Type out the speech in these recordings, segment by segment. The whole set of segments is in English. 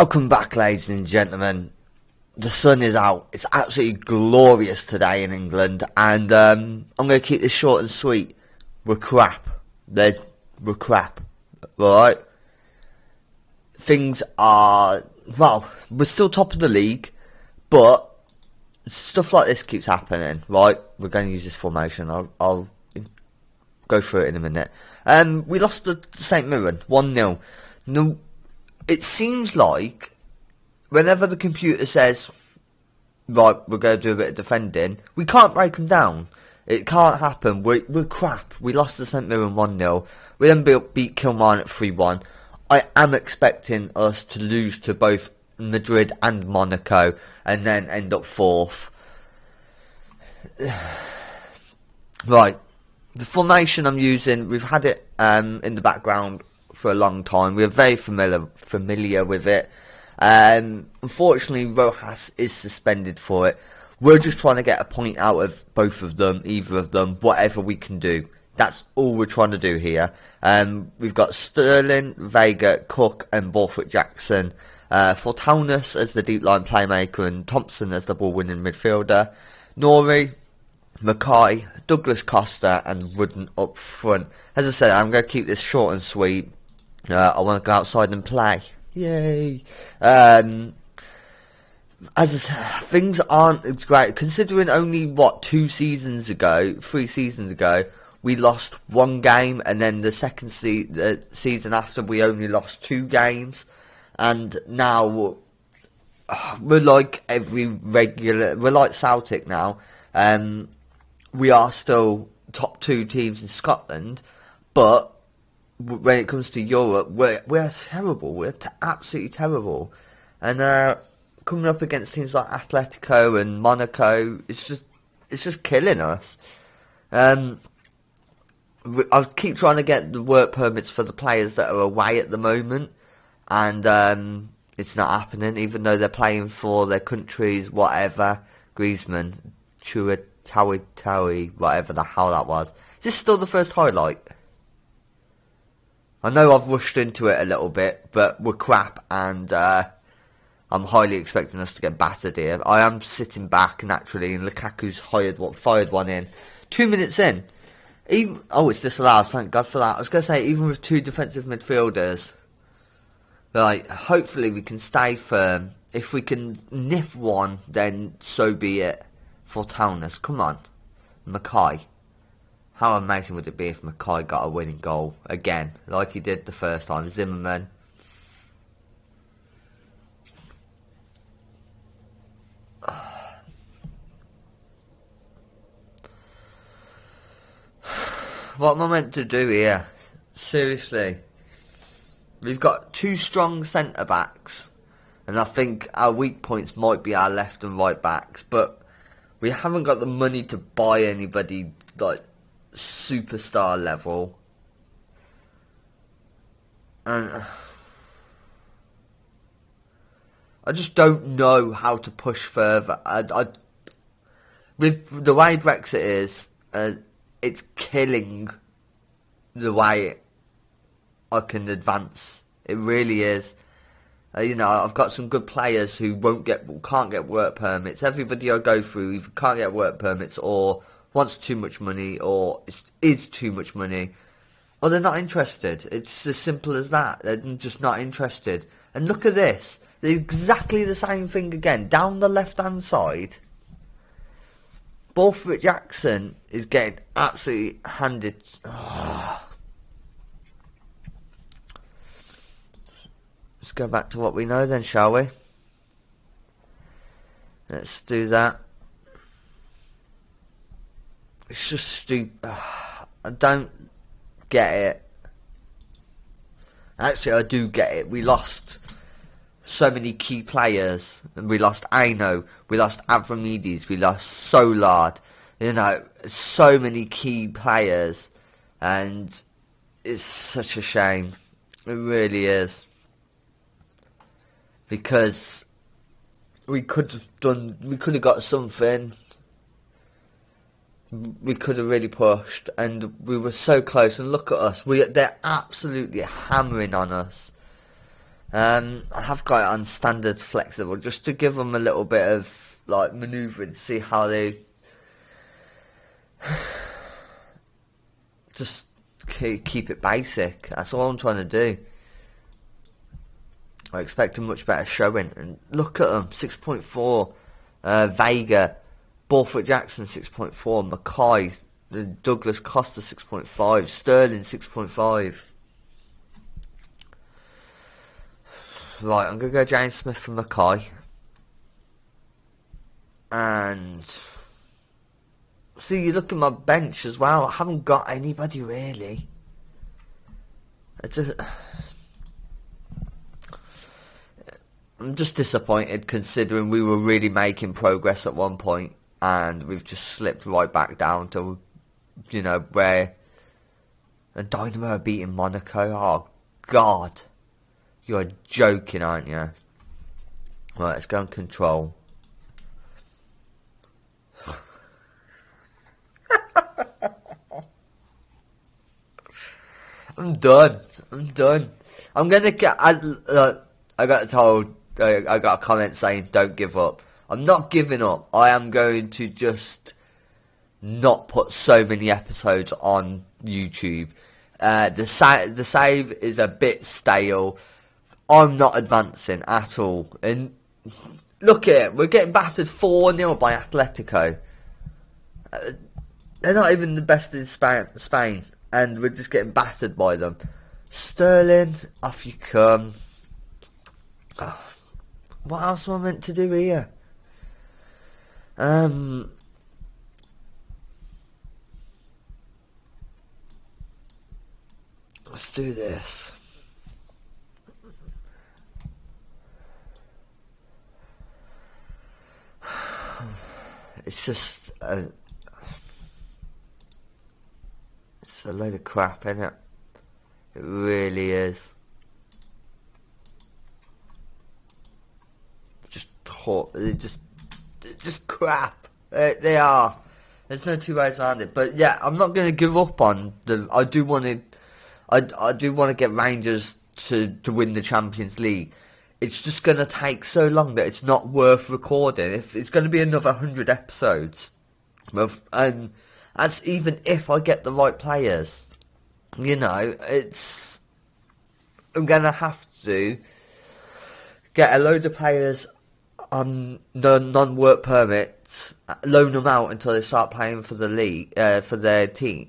Welcome back, ladies and gentlemen. The sun is out. It's absolutely glorious today in England, and I'm going to keep this short and sweet. We're crap. We're crap. Alright? Things are... Well, we're still top of the league, but stuff like this keeps happening, right? We're going to use this formation. I'll go through it in a minute. We lost to St Mirren, 1-0. No, it seems like whenever the computer says, right, we're going to do a bit of defending, we can't break them down. It can't happen. We're crap. We lost to St Mirren 1-0. We then beat Kilmarnock 3-1. I am expecting us to lose to both Madrid and Monaco and then end up fourth. Right. The formation I'm using, we've had it in the background for a long time. We're very familiar with it. Unfortunately, Rojas is suspended for it. We're just trying to get a point out of both of them, either of them, whatever we can do. That's all we're trying to do here. We've got Sterling, Vega, Cook and Borthwick Jackson. Fortaunis as the deep line playmaker and Thompson as the ball winning midfielder. Norrie, Mackay, Douglas Costa and Rudden up front. As I said, I'm going to keep this short and sweet. I want to go outside and play. Yay. As I said, things aren't as great. Considering only, 3 seasons ago, we lost 1 game, and then the second season after we only lost 2 games. And now we're like we're like Celtic now. We are still top 2 teams in Scotland, but when it comes to Europe, we're terrible. We're absolutely terrible. And coming up against teams like Atletico and Monaco, it's just killing us. I keep trying to get the work permits for the players that are away at the moment, and it's not happening, even though they're playing for their countries, whatever. Griezmann, Tawi, whatever the hell that was. Is this still the first highlight? I know I've rushed into it a little bit, but we're crap, and I'm highly expecting us to get battered here. I am sitting back naturally, and Lukaku's fired one in. 2 minutes in. It's disallowed, thank God for that. I was going to say, even with 2 defensive midfielders, like, hopefully we can stay firm. If we can nip one, then so be it. Fortaunis, come on. Mackay. How amazing would it be if Mackay got a winning goal again, like he did the first time. Zimmerman. What am I meant to do here? Seriously. We've got 2 strong centre-backs, and I think our weak points might be our left and right backs, but we haven't got the money to buy anybody, like, superstar level. And I just don't know how to push further. With the way Brexit is, it's killing the way I can advance. It really is. I've got some good players who can't get work permits. Everybody I go through either can't get work permits or wants too much money or is too much money, or they're not interested. It's as simple as that. They're just not interested. And look at this. They're exactly the same thing again. Down the left-hand side, Borthwick Jackson is getting absolutely handed... Let's go back to what we know then, shall we? Let's do that. It's just stupid. I don't get it. Actually, I do get it. We lost so many key players. And we lost Aino. We lost Avramidis. We lost Solard. So many key players. And it's such a shame. It really is. Because we could have got something. We could have really pushed, and we were so close. And look at us, they're absolutely hammering on us. I have got it on standard flexible just to give them a little bit of like manoeuvring, see how they just keep it basic. That's all I'm trying to do. I expect a much better showing. And look at them, 6.4. Vega, Borthwick Jackson 6.4. Mackay, Douglas Costa 6.5. Sterling 6.5. Right, I'm going to go James Smith for Mackay. And see, you look at my bench as well. I haven't got anybody really. I'm just disappointed considering we were really making progress at one point and we've just slipped right back down to, where... And Dynamo are beating Monaco. Oh, God. You're joking, aren't you? Right, let's go and control. I'm done. I'm going to get... I got told... I got a comment saying don't give up. I'm not giving up. I am going to just not put so many episodes on YouTube. The save is a bit stale. I'm not advancing at all. And look at it. We're getting battered 4-0 by Atletico. They're not even the best in Spain. And we're just getting battered by them. Sterling, off you come. Oh, what else am I meant to do here? Let's do this. It's just it's a load of crap, isn't it? It really is. Just crap. They are. There's no two ways around it. But yeah, I'm not going to give up on them. I do want to get Rangers to win the Champions League. It's just going to take so long that it's not worth recording. If it's going to be another 100 episodes, and that's even if I get the right players. I'm going to have to get a load of players on non-work permits, loan them out until they start playing for the league, for their team,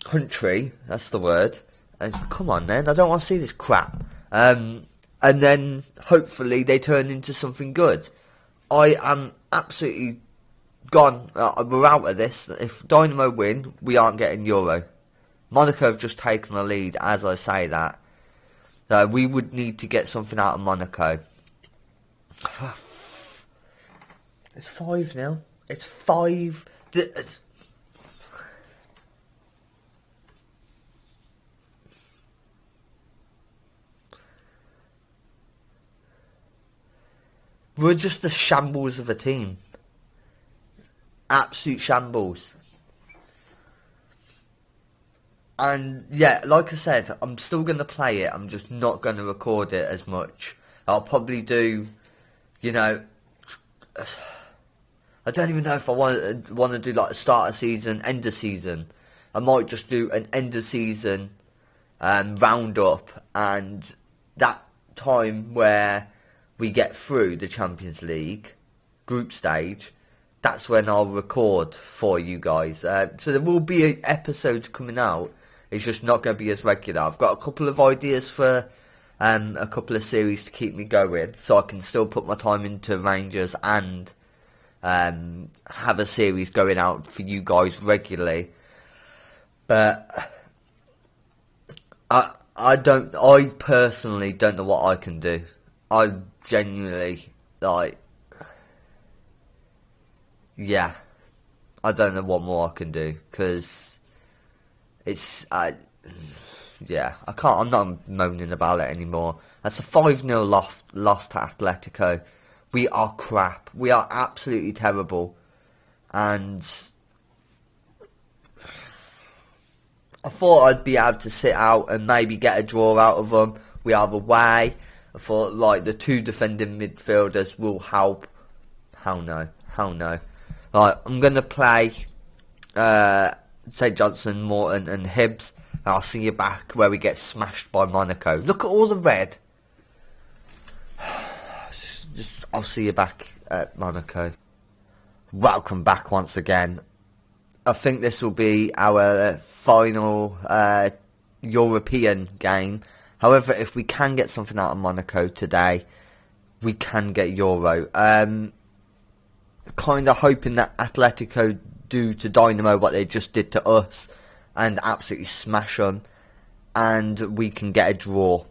country. That's the word. And come on, then, I don't want to see this crap. And then hopefully they turn into something good. I am absolutely gone. We're out of this. If Dynamo win, we aren't getting Euro. Monaco have just taken the lead. As I say that, so we would need to get something out of Monaco. It's 5 now. It's 5. We're just a shambles of a team. Absolute shambles. And yeah, like I said, I'm still going to play it. I'm just not going to record it as much. I'll probably do, I don't even know if I want to do like a start of season, end of season. I might just do an end of season roundup, and that time where we get through the Champions League group stage, that's when I'll record for you guys. So there will be episodes coming out. It's just not going to be as regular. I've got a couple of ideas for a couple of series to keep me going, so I can still put my time into Rangers and have a series going out for you guys regularly. But I personally don't know what I can do. I genuinely, I don't know what more I can do, because it's, I can't, I'm not moaning about it anymore. That's a 5-0 loss to Atletico. We are crap. We are absolutely terrible. And I thought I'd be able to sit out and maybe get a draw out of them. We are away. I thought, like, the two defending midfielders will help. Hell no. Right, I'm going to play St Johnstone, Morton and Hibs. And I'll see you back where we get smashed by Monaco. Look at all the red. I'll see you back at Monaco. Welcome back once again. I think this will be our final European game. However, if we can get something out of Monaco today, we can get Euro. Kind of hoping that Atletico do to Dynamo what they just did to us and absolutely smash them, and we can get a draw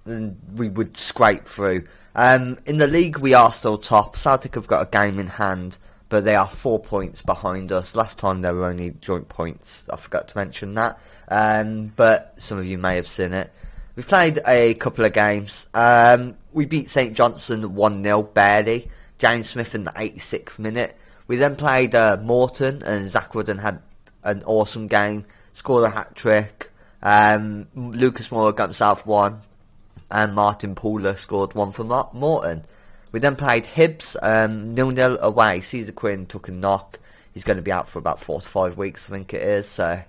and we would scrape through. In the league we are still top. Celtic have got a game in hand, but they are 4 points behind us. Last time they were only joint points. I forgot to mention that, but some of you may have seen it. We've played a couple of games. We beat St Johnstone 1-0 barely. James Smith in the 86th minute. We then played Morton, and Zach Rudden had an awesome game. Scored a hat-trick. Lucas Moura got himself one. And Martin Pooler scored one for Morton. We then played Hibs, 0-0 away. Caesar Quinn took a knock. He's going to be out for about 4 to 5 weeks, I think it is. So,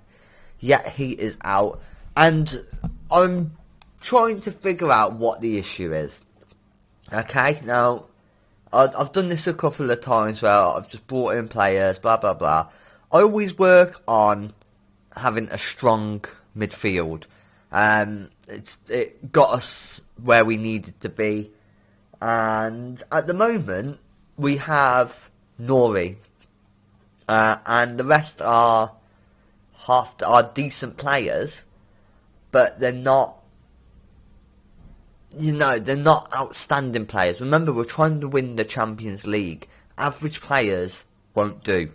yeah, he is out. And I'm trying to figure out what the issue is. Okay, now, I've done this a couple of times where I've just brought in players, blah, blah, blah. I always work on having a strong midfield. It got us where we needed to be. And at the moment, we have Nori. And the rest are decent players. But they're not, they're not outstanding players. Remember, we're trying to win the Champions League. Average players won't do.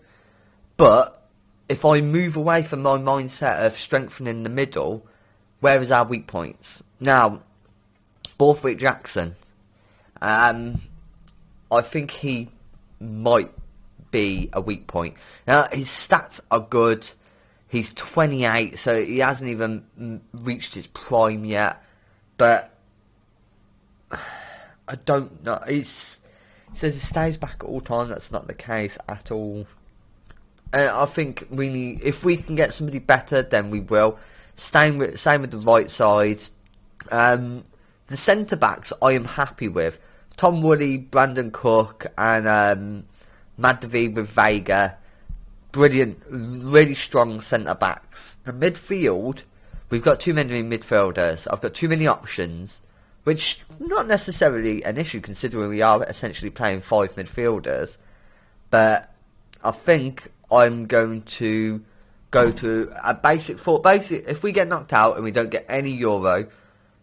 But if I move away from my mindset of strengthening the middle, where is our weak points? Now, Borthwick Jackson. I think he might be a weak point. Now, his stats are good. He's 28, so he hasn't even reached his prime yet. But I don't know. It says he stays back at all times. That's not the case at all. I think if we can get somebody better, then we will. Same with the right side. The centre backs I am happy with. Tom Woody, Brandon Cook, and Madhavi with Vega. Brilliant, really strong centre backs. The midfield, we've got too many midfielders. I've got too many options, which not necessarily an issue considering we are essentially playing 5 midfielders. But I think I'm going to go to a basic. If we get knocked out and we don't get any Euro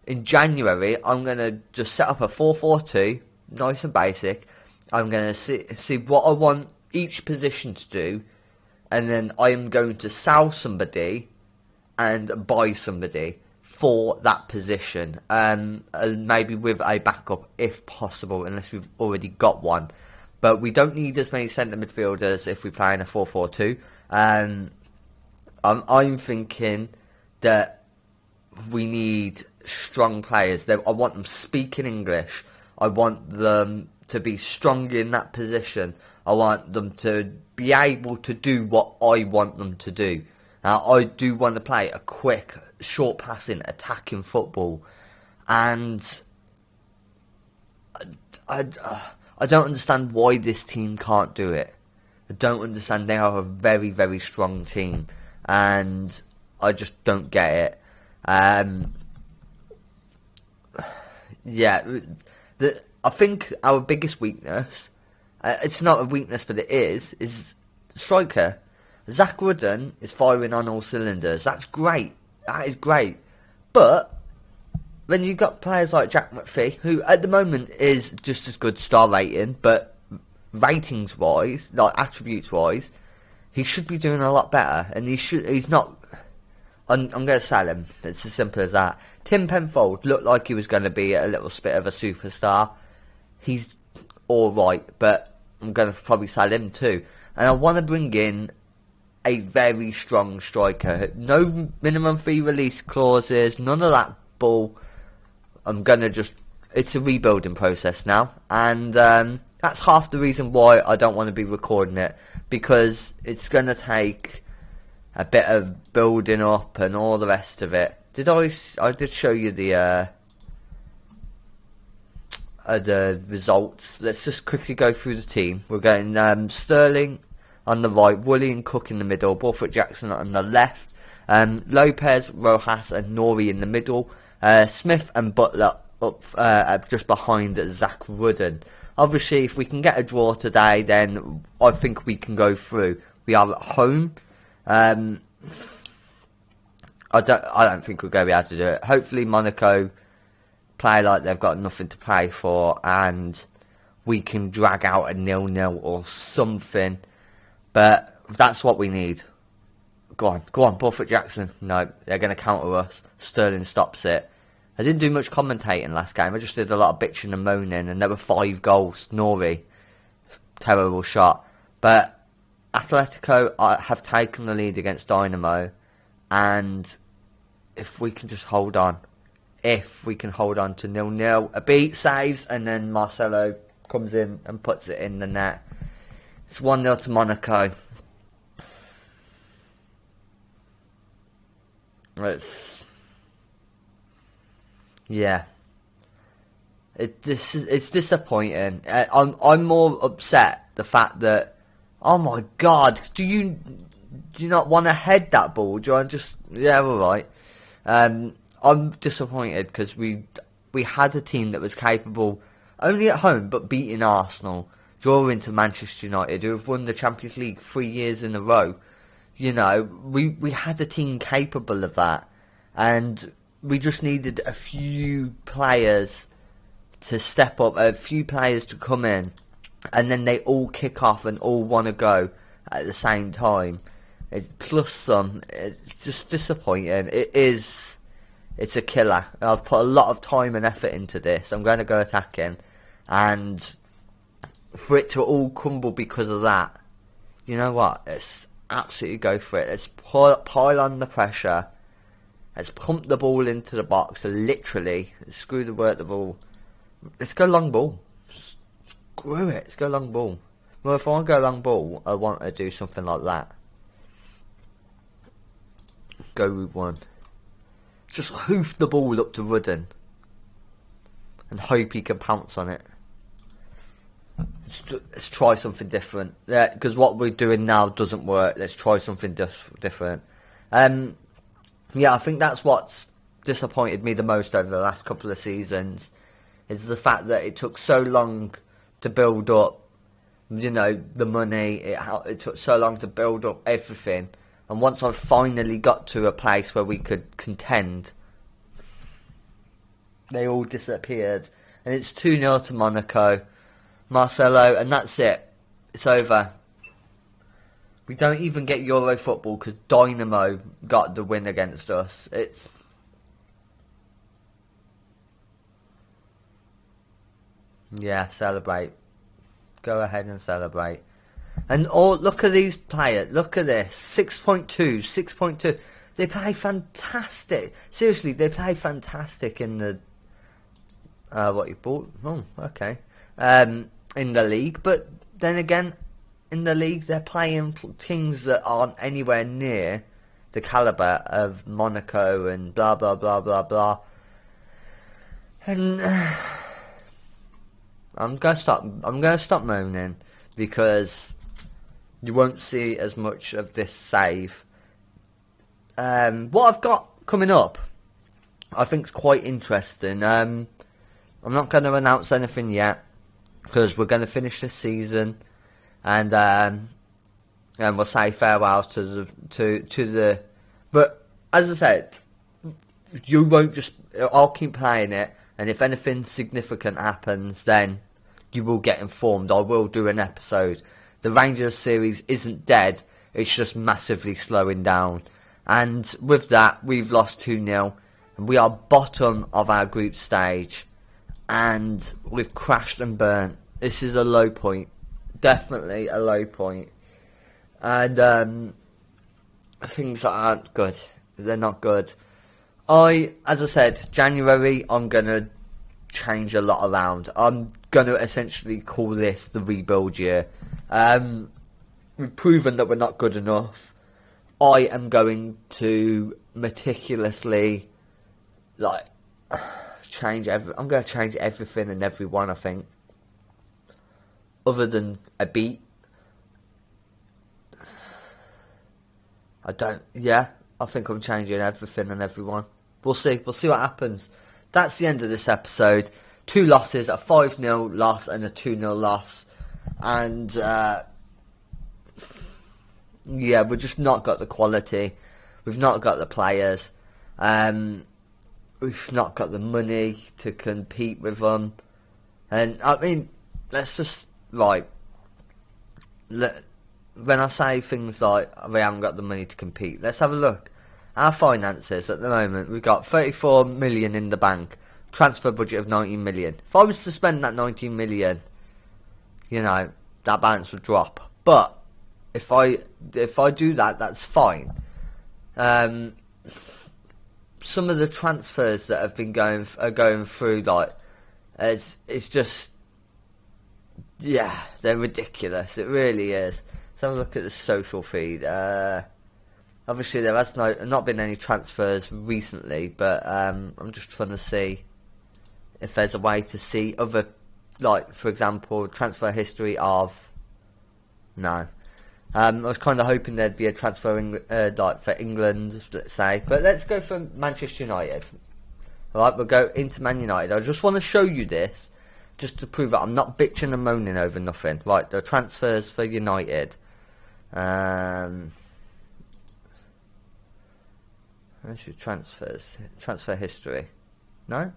in January, I'm going to just set up a 4-4-2, nice and basic. I'm going to see what I want each position to do, and then I am going to sell somebody and buy somebody for that position, and maybe with a backup if possible, unless we've already got one. But we don't need as many centre midfielders if we play in a 4-4-2. I'm thinking that we need strong players. I want them speaking English. I want them to be strong in that position. I want them to be able to do what I want them to do. I do want to play a quick, short passing, attacking football. And I don't understand why this team can't do it. I don't understand. They are a very, very strong team. And I just don't get it. I think our biggest weakness, it's not a weakness but it is striker. Zach Rudden is firing on all cylinders. That's great. That is great. But when you've got players like Jack McPhee, who at the moment is just as good star rating, but ratings wise, like attributes wise, he should be doing a lot better. And he's not. I'm going to sell him. It's as simple as that. Tim Penfold looked like he was going to be a little bit of a superstar. He's alright, but I'm going to probably sell him too. And I want to bring in a very strong striker. No minimum fee release clauses, none of that bull. I'm going to just it's a rebuilding process now, and that's half the reason why I don't want to be recording it, because it's going to take a bit of building up and all the rest of it. I did show you the results. Let's just quickly go through the team. We're getting Sterling on the right, Woolley and Cook in the middle, Borthwick Jackson on the left, Lopez, Rojas and Norrie in the middle, Smith and Butler up just behind Zach Rudden. Obviously, if we can get a draw today, then I think we can go through. We are at home. I don't think we're going to be able to do it. Hopefully, Monaco play like they've got nothing to play for, and we can drag out a 0-0 or something. But that's what we need. Go on, Borthwick Jackson. No, they're going to counter us. Sterling stops it. I didn't do much commentating last game. I just did a lot of bitching and moaning, and there were 5 goals. Norrie, terrible shot. But Atletico have taken the lead against Dynamo, and if we can just hold on. If we can hold on to 0-0. A beat, saves, and then Marcelo comes in and puts it in the net. It's 1-0 to Monaco. It's disappointing. I'm more upset the fact that, oh my god, do you not want to head that ball? Do I just, yeah, all right. I'm disappointed because we had a team that was capable, only at home, but beating Arsenal, drawing to Manchester United, who have won the Champions League 3 years in a row. You know, we had a team capable of that, and we just needed a few players to step up, a few players to come in, and then they all kick off and all want to go at the same time. Plus some, it's just disappointing. It's a killer. I've put a lot of time and effort into this. I'm going to go attacking, and for it to all crumble because of that, you know what? Let's absolutely go for it. Let's pile on the pressure. Let's pump the ball into the box. So literally, screw the work the ball. Let's go long ball. Screw it. Let's go long ball. Well, if I want to go long ball, I want to do something like that. Go route one. Just hoof the ball up to Rudden and hope he can pounce on it. Let's try something different. Yeah, because what we're doing now doesn't work. Let's try something different. Yeah, I think that's what's disappointed me the most over the last couple of seasons, is the fact that it took so long to build up, you know, the money. It took so long to build up everything. And once I finally got to a place where we could contend, they all disappeared. And it's 2-0 to Monaco. Marcelo, and that's it. It's over. We don't even get Euro football because Dynamo got the win against us. Yeah, celebrate. Go ahead and celebrate. And look at these players. Look at this. 6.2. They play fantastic. Seriously, they play fantastic in the... what you bought? Oh, okay. In the league. But then again, in the league, they're playing teams that aren't anywhere near the calibre of Monaco and blah, blah, blah, blah, blah. And... I'm gonna stop moaning, because you won't see as much of this save. What I've got coming up, I think is quite interesting. I'm not going to announce anything yet, because we're going to finish this season, and we'll say farewell to the. But as I said, you won't just. I'll keep playing it, and if anything significant happens, then you will get informed. I will do an episode. The Rangers series isn't dead, it's just massively slowing down. And with that, we've lost 2-0, and we are bottom of our group stage, and we've crashed and burnt. This is a low point, definitely a low point. And things aren't good. They're not good. As I said, January, I'm gonna change a lot around. I'm going to essentially call this the rebuild year. We've proven that we're not good enough. I am going to meticulously, change I'm going to change everything and everyone, I think. Other than a beat. I think I'm changing everything and everyone. We'll see what happens. That's the end of this episode. 2 losses, a 5-0 loss and a 2-0 loss. And, we've just not got the quality. We've not got the players. We've not got the money to compete with them. And, I mean, let's just, when I say things like we haven't got the money to compete, let's have a look. Our finances at the moment, we've got 34 million in the bank, transfer budget of 19 million. If I was to spend that 19 million, that balance would drop. But if I do that, that's fine. Some of the transfers that have been going through, it's just, they're ridiculous. It really is. Let's have a look at the social feed. Obviously, there has not been any transfers recently, but I'm just trying to see if there's a way to see other, for example, transfer history of... No. I was kind of hoping there'd be a transfer for England, let's say. But let's go for Manchester United. Alright, we'll go into Man United. I just want to show you this, just to prove that I'm not bitching and moaning over nothing. Right, the transfers for United. Where's your transfers? Transfer history. No?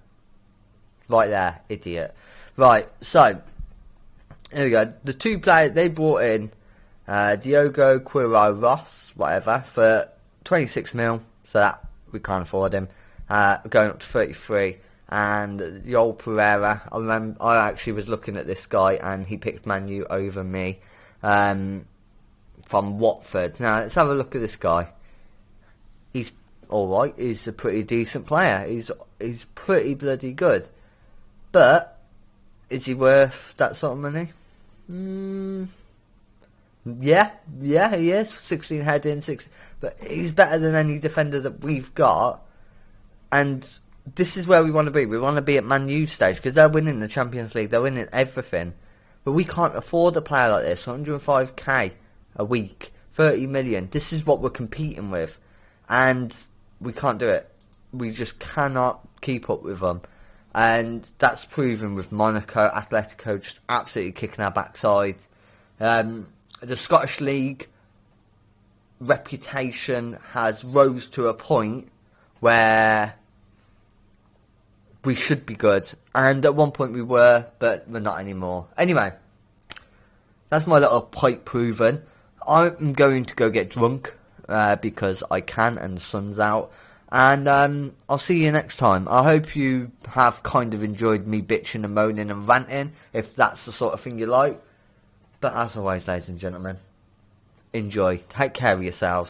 Right there, idiot. Right, so, here we go. The 2 players they brought in, Diogo Quiro Ross, whatever, for 26 mil, so that we can't afford him. Going up to 33. And Joel Pereira, I actually was looking at this guy and he picked Man U over me, from Watford. Now, let's have a look at this guy. He's alright, he's a pretty decent player. He's pretty bloody good. But, is he worth that sort of money? Yeah, he is. 16 heading, 6. But he's better than any defender that we've got. And this is where we want to be. We want to be at Man U stage, because they're winning the Champions League. They're winning everything. But we can't afford a player like this. 105k a week, 30 million. This is what we're competing with. And we can't do it. We just cannot keep up with them. And that's proven with Monaco, Atletico just absolutely kicking our backside. The Scottish League reputation has rose to a point where we should be good. And at one point we were, but we're not anymore. Anyway, that's my little point proven. I'm going to go get drunk because I can and the sun's out. And I'll see you next time. I hope you have kind of enjoyed me bitching and moaning and ranting, if that's the sort of thing you like. But as always, ladies and gentlemen, enjoy. Take care of yourselves.